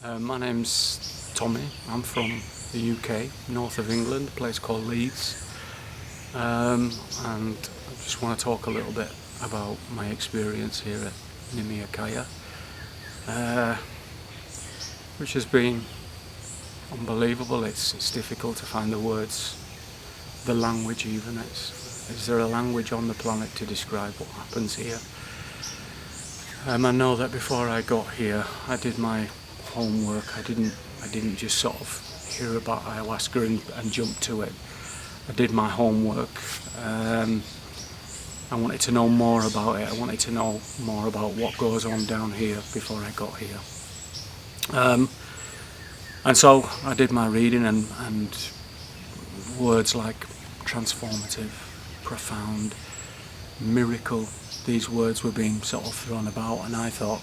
My name's Tommy. I'm from the UK, north of England, a place called Leeds. And I just want to talk a little bit about my experience here at Nimiakaya, which has been unbelievable. It's difficult to find the words, the language even. Is there a language on the planet to describe what happens here? I know that before I got here, I did my homework. I didn't just sort of hear about ayahuasca and jump to it. I did my homework. I wanted to know more about it. I wanted to know more about what goes on down here before I got here. And so I did my reading, and words like transformative, profound, miracle, these words were being sort of thrown about, and I thought,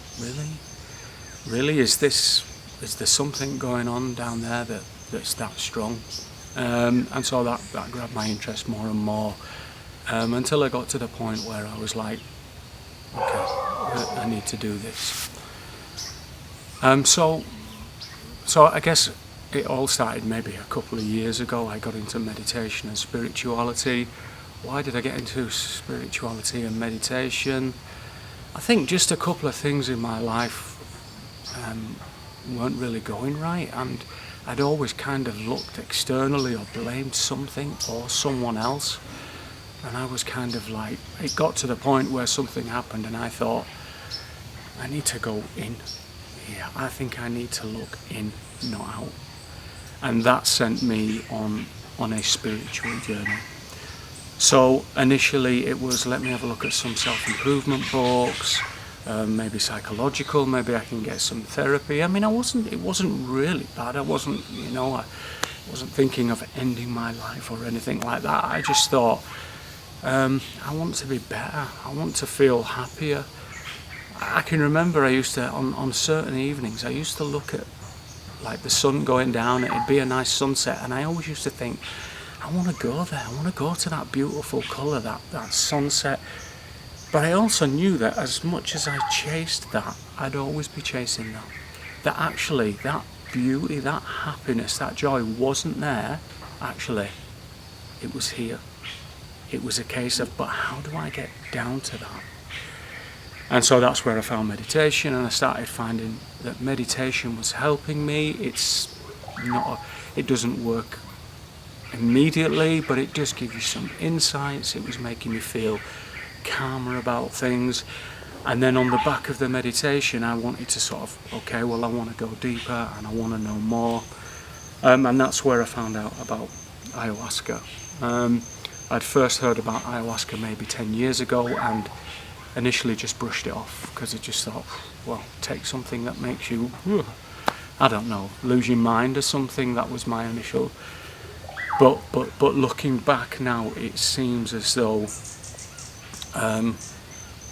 really, is there something going on down there that's that strong? And so that grabbed my interest more and more, until I got to the point where I was like, okay, I need to do this. So I guess it all started maybe a couple of years ago. I got into meditation and spirituality. Why did I get into spirituality and meditation? I think just a couple of things in my life weren't really going right, and I'd always kind of looked externally or blamed something or someone else, and I was kind of like, it got to the point where something happened and I thought, I need to go in here. I think I need to look in, not out. And that sent me on a spiritual journey. So initially it was, let me have a look at some self-improvement books, maybe psychological, maybe I can get some therapy. I mean, it wasn't really bad. I wasn't thinking of ending my life or anything like that. I just thought, I want to be better. I want to feel happier. I can remember I used to, on certain evenings, I used to look at like the sun going down, it'd be a nice sunset, and I always used to think, I want to go there, I want to go to that beautiful colour, that sunset. But I also knew that as much as I chased that, I'd always be chasing that. That actually, that beauty, that happiness, that joy wasn't there. Actually, it was here. It was a case of, but how do I get down to that? And so that's where I found meditation, and I started finding that meditation was helping me. It doesn't work immediately, but it does give you some insights. It was making me feel calmer about things. And then on the back of the meditation, I wanted to sort of, okay, well, I want to go deeper and I want to know more. And that's where I found out about ayahuasca. I'd first heard about ayahuasca maybe 10 years ago, and initially just brushed it off because I just thought, well, take something that makes you, I don't know, lose your mind or something. That was my initial. But looking back now, it seems as though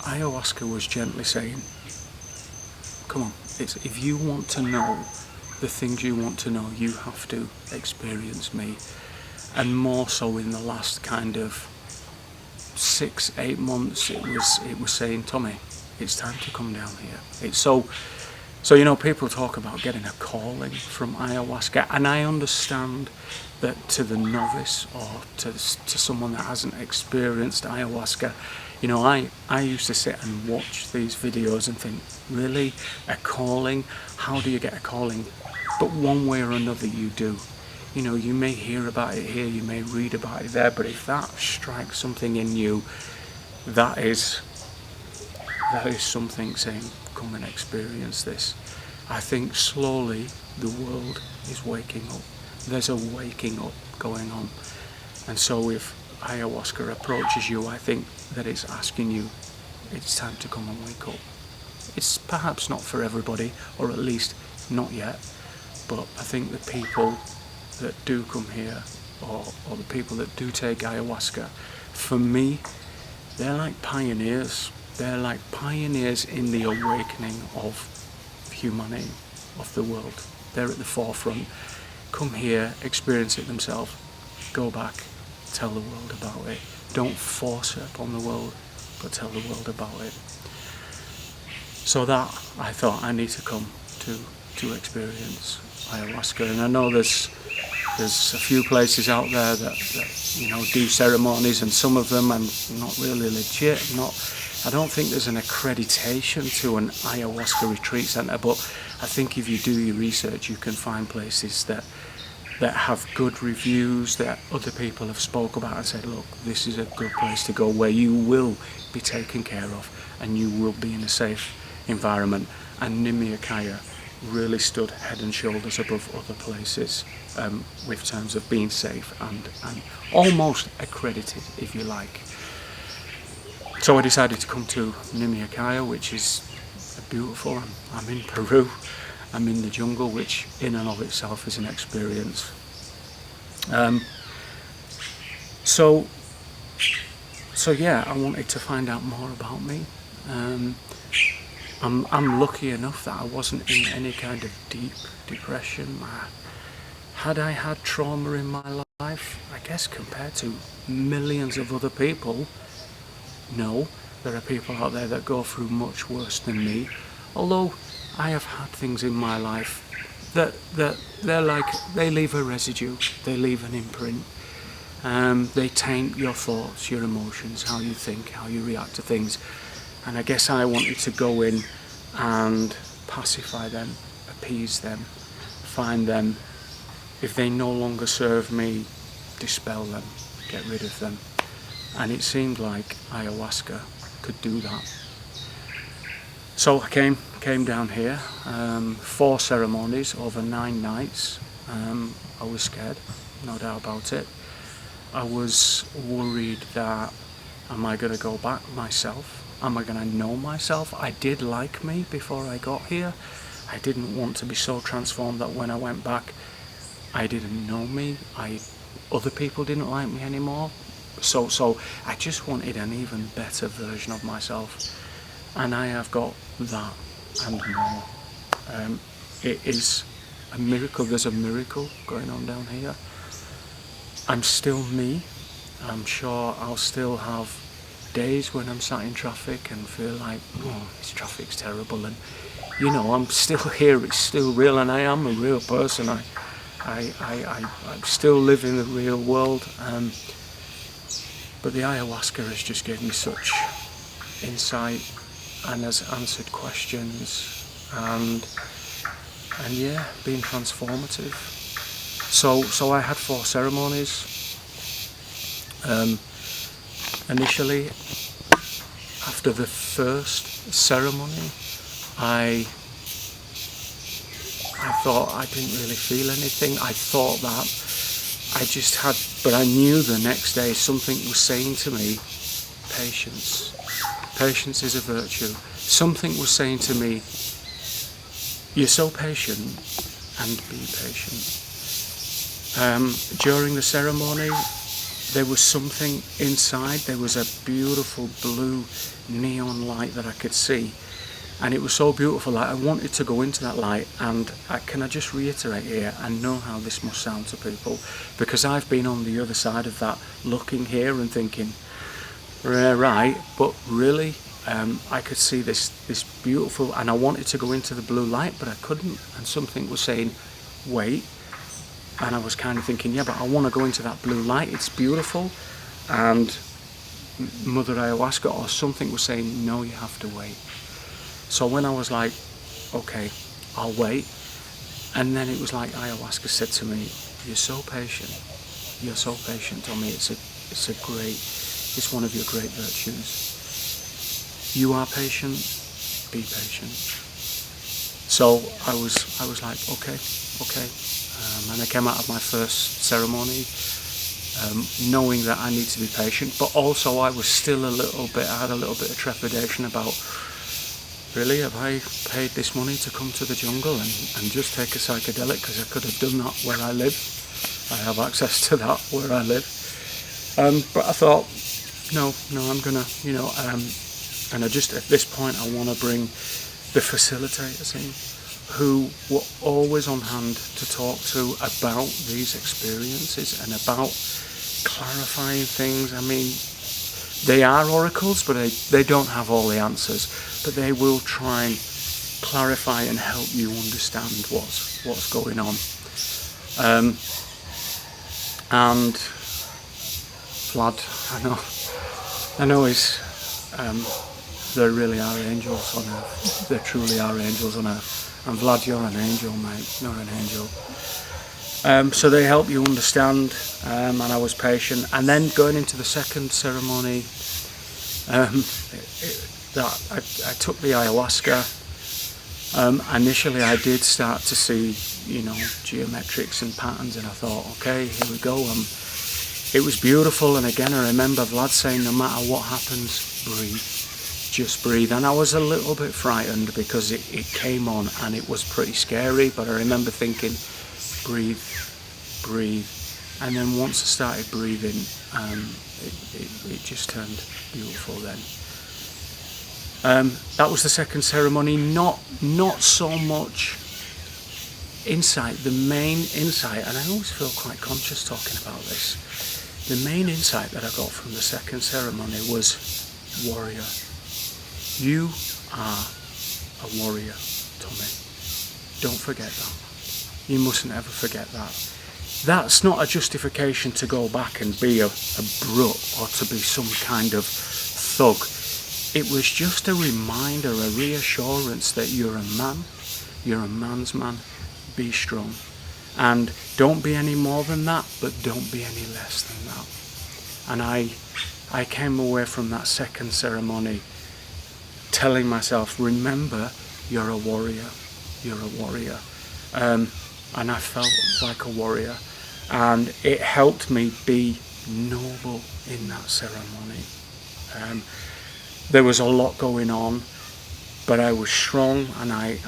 ayahuasca was gently saying, come on, if you want to know the things you want to know, you have to experience me. And more so in the last kind of 6-8 months, it was saying, Tommy, it's time to come down here. It's so people talk about getting a calling from ayahuasca, and I understand that to the novice or to someone that hasn't experienced ayahuasca, I used to sit and watch these videos and think, really, a calling? How do you get a calling? But one way or another you do. You may hear about it here, you may read about it there, but if that strikes something in you, that is something saying, come and experience this. I think slowly the world is waking up. There's a waking up going on. And so if ayahuasca approaches you, I think that it's asking you, it's time to come and wake up. It's perhaps not for everybody, or at least not yet, but I think the people that do come here, or the people that do take ayahuasca, for me, they're like pioneers. They're like pioneers in the awakening of humanity, of the world. They're at the forefront. Come here, experience it themselves, go back, tell the world about it. Don't force it upon the world, but tell the world about it. So that, I thought, I need to come to to experience ayahuasca. And I know there's a few places out there that do ceremonies, and some of them are not really legit. I don't think there's an accreditation to an ayahuasca retreat centre, but I think if you do your research, you can find places that have good reviews, that other people have spoke about and said, look, this is a good place to go where you will be taken care of and you will be in a safe environment. And Nimiakaya really stood head and shoulders above other places with terms of being safe and almost accredited, if you like. So I decided to come to Nimiakaya, which is beautiful. I'm in Peru. I'm in the jungle, which in and of itself is an experience. So yeah, I wanted to find out more about me. I'm lucky enough that I wasn't in any kind of deep depression. Had I had trauma in my life? I guess compared to millions of other people, no. There are people out there that go through much worse than me. Although I have had things in my life that they leave a residue, they leave an imprint. They taint your thoughts, your emotions, how you think, how you react to things. And I guess I wanted to go in and pacify them, appease them, find them. If they no longer serve me, dispel them, get rid of them. And it seemed like ayahuasca could do that. So I came down here, 4 ceremonies over 9 nights. I was scared, no doubt about it. I was worried that, am I going to go back myself? Am I going to know myself? I did like me before I got here. I didn't want to be so transformed that when I went back, I didn't know me. Other people didn't like me anymore. So I just wanted an even better version of myself. And I have got that and more. It is a miracle. There's a miracle going on down here. I'm still me. I'm sure I'll still have days when I'm sat in traffic and feel like, oh, this traffic's terrible, and I'm still here, it's still real, and I am a real person. I still live in the real world, but the ayahuasca has just given me such insight and has answered questions and yeah, been transformative. So I had 4 ceremonies. Initially, after the first ceremony, I thought I didn't really feel anything. I thought that I just had, but I knew the next day something was saying to me, patience. Patience is a virtue. Something was saying to me, you're so patient, and be patient. During the ceremony, there was something inside. There was a beautiful blue neon light that I could see, and it was so beautiful that I wanted to go into that light. And can I just reiterate here, I know how this must sound to people, because I've been on the other side of that, looking here and thinking, right, but really, I could see this beautiful, and I wanted to go into the blue light, but I couldn't, and something was saying, wait. And I was kind of thinking, yeah, but I want to go into that blue light, it's beautiful. And Mother Ayahuasca or something was saying, no, you have to wait. So when I was like, okay, I'll wait. And then it was like Ayahuasca said to me, you're so patient, Tommy, it's one of your great virtues. You are patient, be patient. So I was like, okay. And I came out of my first ceremony knowing that I need to be patient, but also I was still I had a little bit of trepidation about, really, have I paid this money to come to the jungle and just take a psychedelic? Because I could have done that where I live. I have access to that where I live. But I thought, no, I'm gonna, and I just, at this point, I want to bring the facilitators in, who were always on hand to talk to about these experiences and about clarifying things. I mean, they are oracles, but they don't have all the answers, but they will try and clarify and help you understand what's going on. And Vlad, I know there really are angels on earth. There truly are angels on earth. And Vlad, you're an angel, mate. You're an angel. So they help you understand, and I was patient. And then going into the second ceremony, I took the ayahuasca. Initially I did start to see, geometrics and patterns, and I thought, okay, here we go. It was beautiful, and again I remember Vlad saying, no matter what happens, breathe, just breathe. And I was a little bit frightened because it came on and it was pretty scary, but I remember thinking, breathe, breathe. And then once I started breathing, it just turned beautiful then. That was the second ceremony. Not so much insight. The main insight, and I always feel quite conscious talking about this, the main insight that I got from the second ceremony was warrior. You are a warrior, Tommy. Don't forget that. You mustn't ever forget that. That's not a justification to go back and be a brute or to be some kind of thug. It was just a reminder, a reassurance that you're a man, you're a man's man, be strong. And don't be any more than that, but don't be any less than that. And I came away from that second ceremony telling myself, remember, you're a warrior, you're a warrior. And I felt like a warrior. And it helped me be noble in that ceremony. There was a lot going on, but I was strong, and I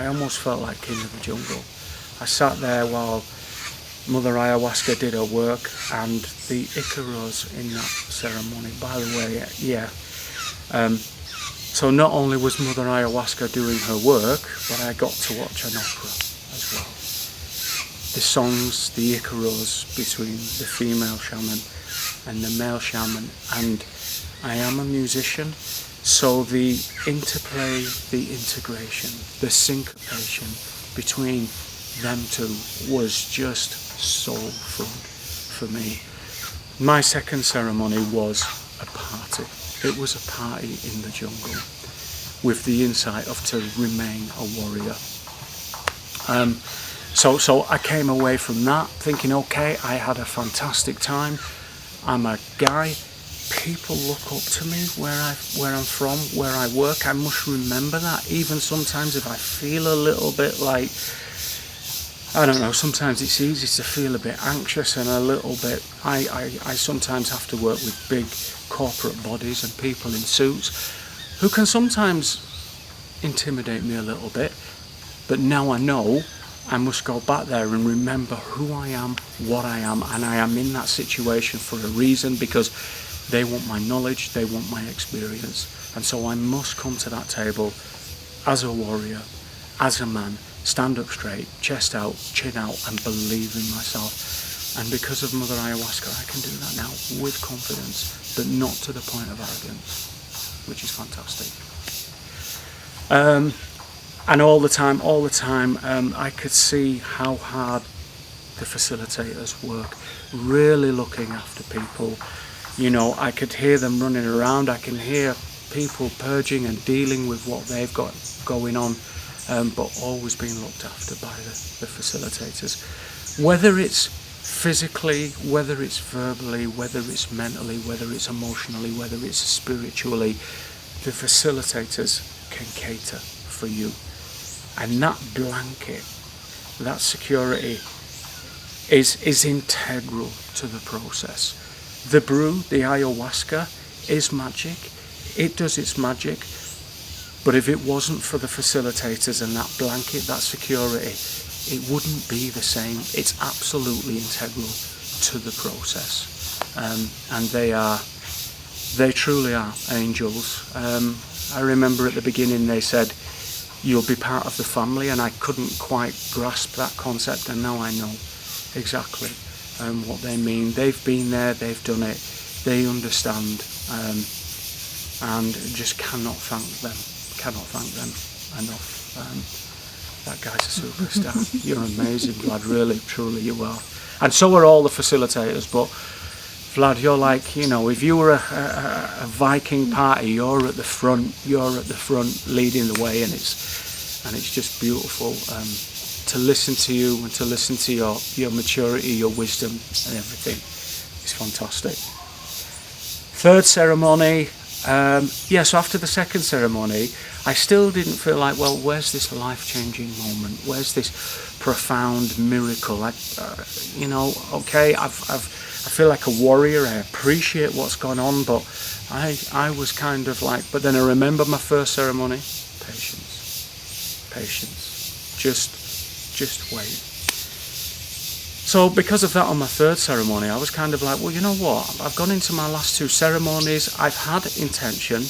almost felt like king of the jungle. I sat there while Mother Ayahuasca did her work, and the Icaros in that ceremony, by the way, so not only was Mother Ayahuasca doing her work, but I got to watch an opera as well. The songs, the Icaros between the female shaman and the male shaman, and I am a musician, so the interplay, the integration, the syncopation between them two was just soul food for me. My second ceremony was a party. It was a party in the jungle with the insight of to remain a warrior. So I came away from that thinking, okay, I had a fantastic time. I'm a guy. People look up to me where I'm from, where I work. I must remember that. Even sometimes if I feel a little bit like, I don't know, sometimes it's easy to feel a bit anxious and a little bit, I sometimes have to work with big corporate bodies and people in suits who can sometimes intimidate me a little bit. But now I know I must go back there and remember who I am, what I am, and I am in that situation for a reason, because they want my knowledge, they want my experience. And so I must come to that table as a warrior, as a man, stand up straight, chest out, chin out, and believe in myself. And because of Mother Ayahuasca, I can do that now with confidence, but not to the point of arrogance, which is fantastic. And all the time, I could see how hard the facilitators work, really looking after people. I could hear them running around. I can hear people purging and dealing with what they've got going on, but always being looked after by the facilitators. Whether it's physically, whether it's verbally, whether it's mentally, whether it's emotionally, whether it's spiritually, the facilitators can cater for you. And that blanket, that security is integral to the process. The brew, the ayahuasca, is magic. It does its magic. But if it wasn't for the facilitators and that blanket, that security, it wouldn't be the same. It's absolutely integral to the process. And they truly are angels. I remember at the beginning they said, you'll be part of the family, and I couldn't quite grasp that concept, and now I know exactly what they mean. They've been there, they've done it, they understand, and just cannot thank them enough. That guy's a superstar. You're amazing, Vlad, really, truly you are. And so are all the facilitators, but Vlad, you're like, if you were a Viking party, you're at the front leading the way, and it's just beautiful to listen to you and to listen to your maturity, your wisdom and everything. It's fantastic. Third ceremony, so after the second ceremony, I still didn't feel like, well, where's this life-changing moment? Where's this profound miracle? I feel like a warrior. I appreciate what's gone on, but I was kind of like, but then I remember my first ceremony. Patience. Just wait. So because of that, on my third ceremony, I was kind of like, well, you know what? I've gone into my last two ceremonies. I've had intention.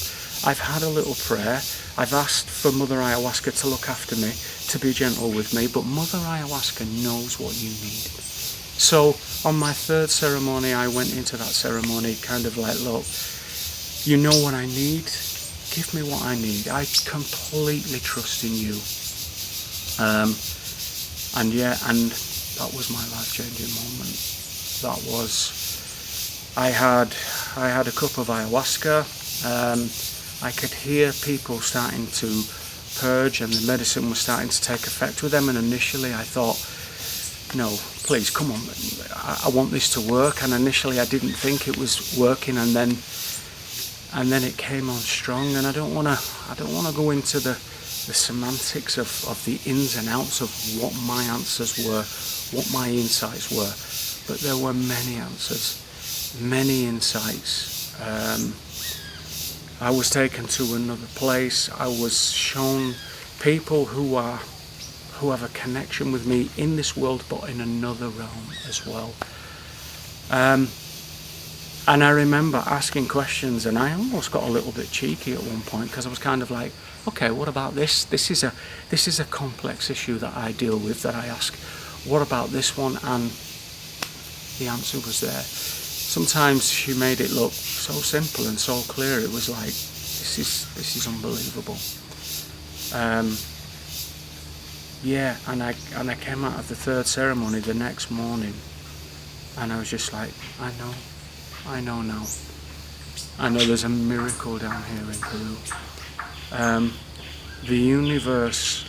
I've had a little prayer. I've asked for Mother Ayahuasca to look after me, to be gentle with me, but Mother Ayahuasca knows what you need. So on my third ceremony, I went into that ceremony kind of like, look, you know what I need. Give me what I need. I completely trust in you. And that was my life-changing moment. That was, I had a cup of ayahuasca. I could hear people starting to purge, and the medicine was starting to take effect with them. And initially, I thought, no, please, come on, I want this to work. And initially, I didn't think it was working, and then it came on strong. And I don't want to go into the semantics of the ins and outs of what my answers were, what my insights were, but there were many answers, many insights. I was taken to another place. I was shown people who have a connection with me in this world, but in another realm as well. And I remember asking questions, and I almost got a little bit cheeky at one point, because I was kind of like, okay, what about this? This is a complex issue that I deal with, that I ask, what about this one? And the answer was there. Sometimes she made it look so simple and so clear. It was like, this is unbelievable. And I came out of the third ceremony the next morning, and I was just like, I know now. I know there's a miracle down here in Peru. The universe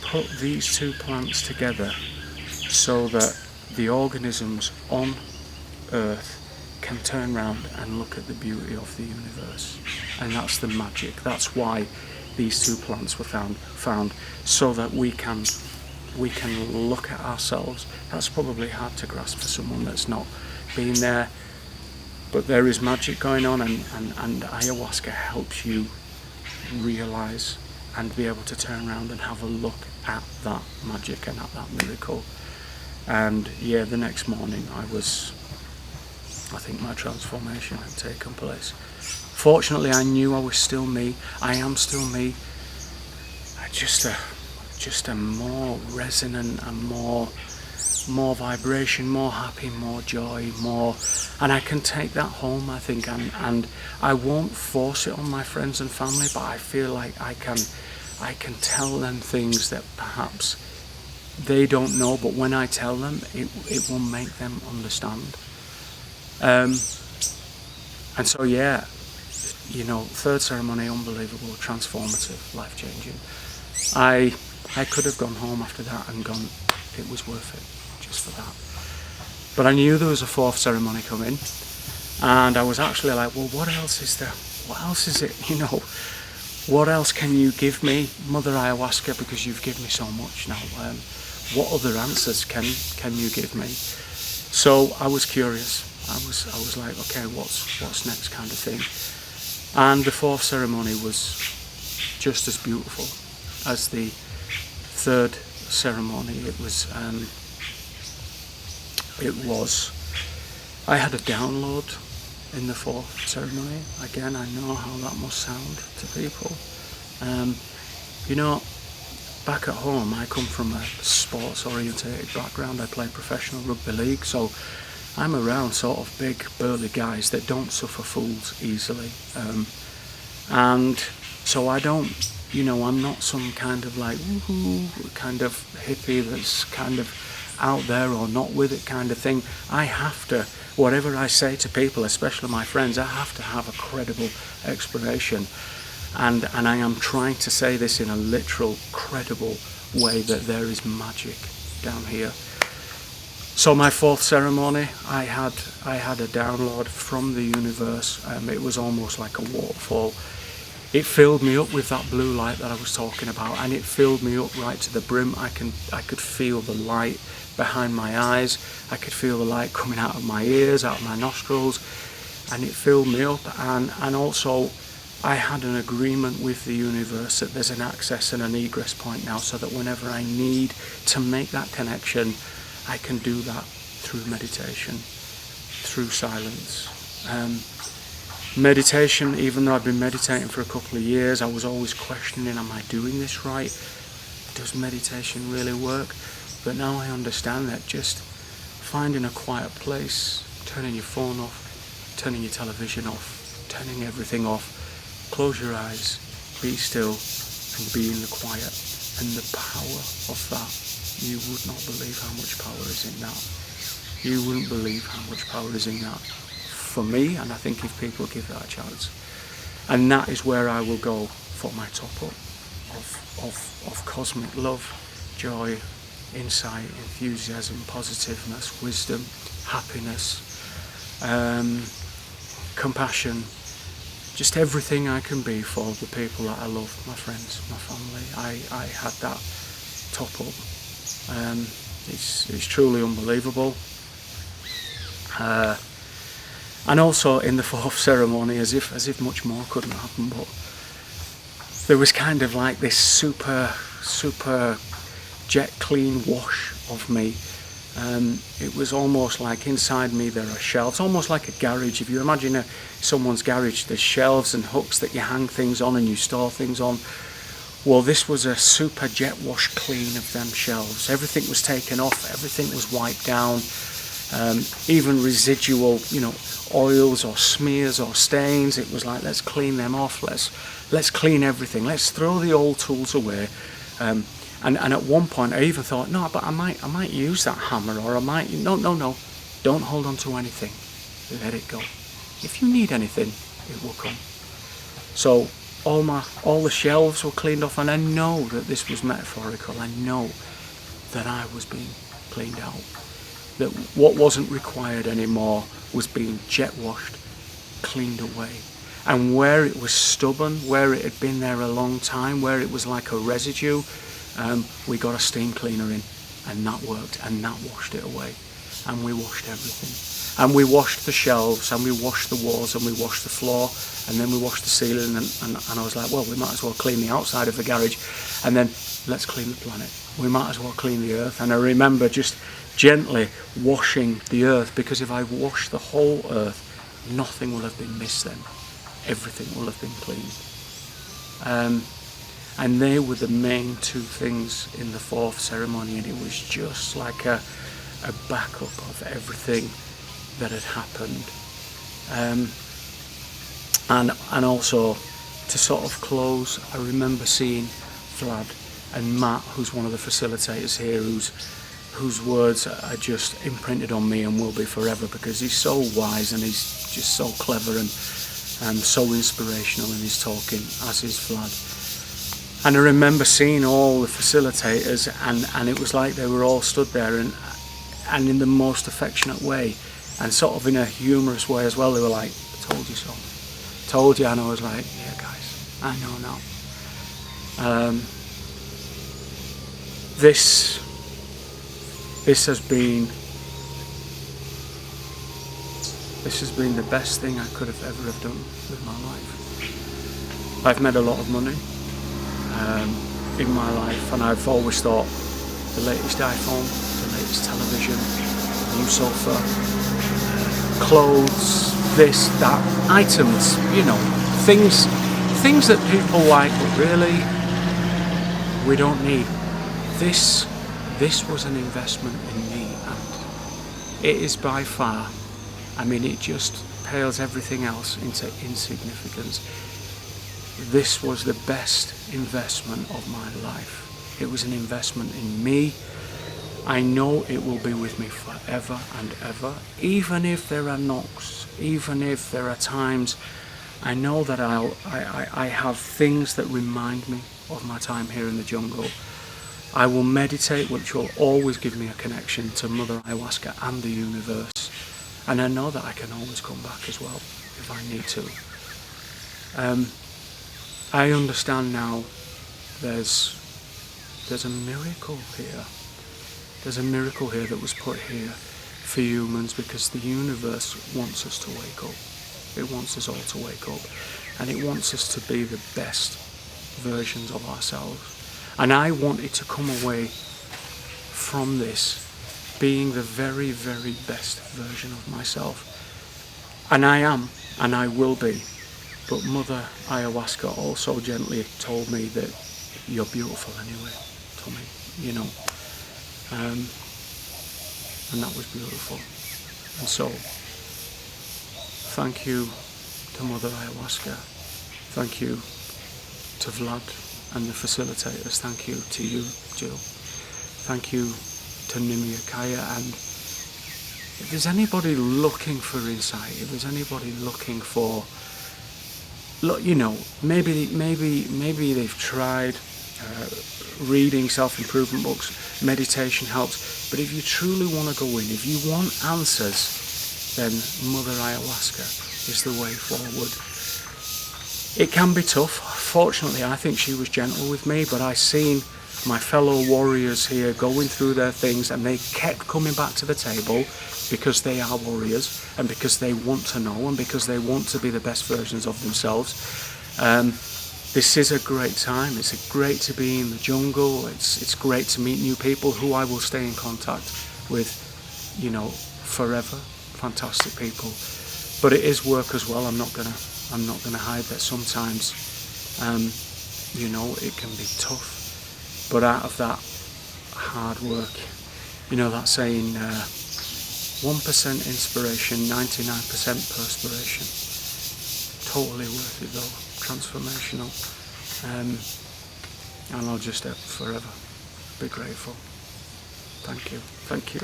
put these two plants together so that the organisms on Earth can turn around and look at the beauty of the universe. And that's the magic. That's why these two plants were found so that we can look at ourselves. That's probably hard to grasp for someone that's not been there, but there is magic going on, and ayahuasca helps you realize and be able to turn around and have a look at that magic and at that miracle. And the next morning I think my transformation had taken place. Fortunately, I knew I was still me. I am still me. Just a more resonant and more vibration, more happy, more joy, more, and I can take that home, I think, and I won't force it on my friends and family, but I feel like I can tell them things that perhaps they don't know, but when I tell them, it will make them understand. And so third ceremony, unbelievable, transformative, life-changing. I could have gone home after that and gone, it was worth it, just for that. But I knew there was a fourth ceremony coming, and I was actually like, well, what else is there? What else is it? What else can you give me, Mother Ayahuasca, because you've given me so much now. What other answers can you give me? So I was curious. I was like, okay, what's next, kind of thing. And the fourth ceremony was just as beautiful as the third ceremony. I had a download in the fourth ceremony. Again, I know how that must sound to people. Back at home, I come from a sports-orientated background. I play professional rugby league, so I'm around sort of big, burly guys that don't suffer fools easily. And so I don't I'm not some kind of like woohoo kind of hippie that's kind of out there or not with it kind of thing. I have to, whatever I say to people, especially my friends, I have to have a credible explanation. And I am trying to say this in a literal, credible way, that there is magic down here. So my fourth ceremony, I had a download from the universe. It was almost like a waterfall. It filled me up with that blue light that I was talking about, and it filled me up right to the brim. I could feel the light behind my eyes. I could feel the light coming out of my ears, out of my nostrils, and it filled me up. And also, I had an agreement with the universe that there's an access and an egress point now, so that whenever I need to make that connection, I can do that through meditation, through silence. Meditation, even though I've been meditating for a couple of years, I was always questioning, am I doing this right? Does meditation really work? But now I understand that just finding a quiet place, turning your phone off, turning your television off, turning everything off, close your eyes, be still, and be in the quiet. And the power of that, you would not believe how much power is in that. You wouldn't believe how much power is in that. For me, and I think if people give that a chance. And that is where I will go for my top up of cosmic love, joy, insight, enthusiasm, positiveness, wisdom, happiness, compassion, just everything I can be for the people that I love, my friends, my family. I had that top up. It's truly unbelievable. And also in the fourth ceremony, as if much more couldn't happen, but there was kind of like this super jet clean wash of me. It was almost like inside me there are shelves, almost like a garage. If you imagine someone's garage, there's shelves and hooks that you hang things on and you store things on. Well, this was a super jet wash clean of them shelves. Everything was taken off, everything was wiped down. Even residual, oils or smears or stains, it was like, let's clean them off, let's clean everything, let's throw the old tools away. And at one point I even thought, no, but I might use that hammer, or I might, no, don't hold on to anything, let it go. If you need anything, it will come. So all the shelves were cleaned off, and I know that this was metaphorical. I know that I was being cleaned out, that what wasn't required anymore was being jet washed, cleaned away. And where it was stubborn, where it had been there a long time, where it was like a residue, we got a steam cleaner in, and that worked, and that washed it away. And we washed everything. And we washed the shelves, and we washed the walls, and we washed the floor, and then we washed the ceiling, and I was like, well, we might as well clean the outside of the garage, and then let's clean the planet. We might as well clean the earth. And I remember just gently washing the earth, because if I wash the whole earth, nothing will have been missed then. Everything will have been cleaned. And they were the main two things in the fourth ceremony, and it was just like a backup of everything that had happened. And also, to sort of close, I remember seeing Vlad and Matt, who's one of the facilitators here, whose words are just imprinted on me and will be forever, because he's so wise and he's just so clever and so inspirational in his talking, as is Vlad. And I remember seeing all the facilitators, and it was like they were all stood there and in the most affectionate way, and sort of in a humorous way as well. They were like, told you so, told you. And I was like, yeah guys, I know now. This has been the best thing I could have ever have done with my life. I've made a lot of money in my life, and I've always thought the latest iPhone, the latest television, new sofa, clothes, this, that, items, things that people like, but really we don't need. This was an investment in me, and it is by far, it just pales everything else into insignificance. this was the best investment of my life. It was an investment in me. I know it will be with me forever and ever, even if there are knocks, even if there are times. I know that I have things that remind me of my time here in the jungle. I will meditate, which will always give me a connection to Mother Ayahuasca and the universe. And I know that I can always come back as well if I need to. I understand now there's a miracle here. There's a miracle here that was put here for humans because the universe wants us to wake up. It wants us all to wake up. And it wants us to be the best versions of ourselves. And I wanted to come away from this being the very, very best version of myself. And I am, and I will be. But Mother Ayahuasca also gently told me that you're beautiful anyway, Tommy, you know. And that was beautiful. And so, thank you to Mother Ayahuasca. Thank you to Vlad and the facilitators. Thank you to you, Jill. Thank you to Nimia Kaya. And if there's anybody looking for insight, if there's anybody looking for, look, you know, maybe they've tried reading self-improvement books, meditation helps, but if you truly want to go in, if you want answers, then Mother Ayahuasca is the way forward. It can be tough. Fortunately, I think she was gentle with me, but I've seen my fellow warriors here going through their things, and they kept coming back to the table because they are warriors and because they want to know and because they want to be the best versions of themselves. This is a great time. It's great to be in the jungle. It's great to meet new people who I will stay in contact with, you know, forever. Fantastic people. But it is work as well. I'm not gonna hide that sometimes, you know, it can be tough. But out of that hard work, you know that saying, 1% inspiration, 99% perspiration. Totally worth it though. Transformational. And I'll just forever be grateful. Thank you. Thank you.